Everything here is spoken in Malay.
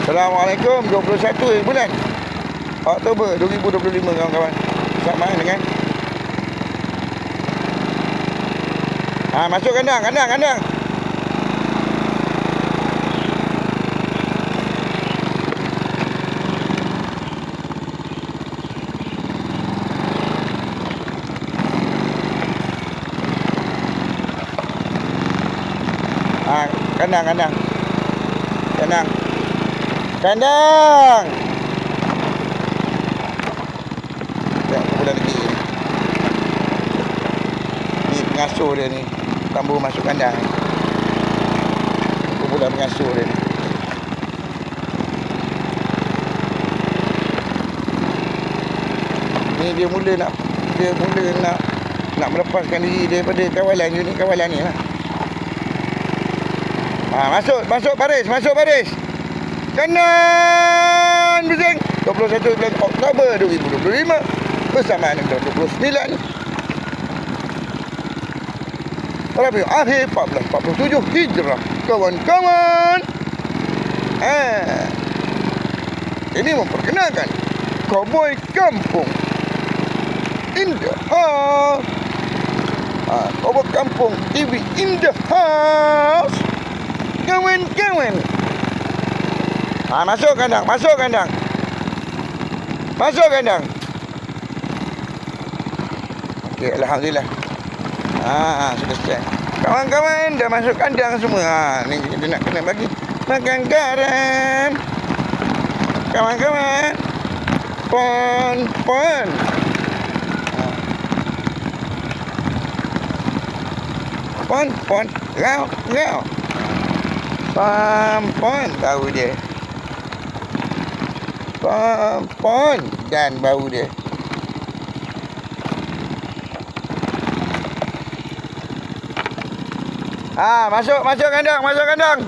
Assalamualaikum. 21 bulan Oktober 2025 kawan-kawan. Sama dengan masuk kandang. Kandang. Tak boleh lagi. Ni pengasuh dia ni. Tambah masuk kandang. Kumpulan pengasuh dia ni. Ni dia mula nak melepaskan diri daripada kawalan unit kawalan ni lah. Masuk baris. Kanan bising. 21 bulan Oktober 2025 bersamaan dengan 29 Rabiul Akhir 1447 Hijrah. Kawan-kawan, ini memperkenalkan Cowboy Kampung in the house. Cowboy Kampung TV in the house. Kawan-kawan, masuk kandang. Okey, alhamdulillah. Sudah selesai. Kawan-kawan dah masuk kandang semua. Ni kita nak kena bagi makan garam. Kawan-kawan. Pon. Pon. Rau. Pon bau dia. Pon dan bau dia. Masuk kandang.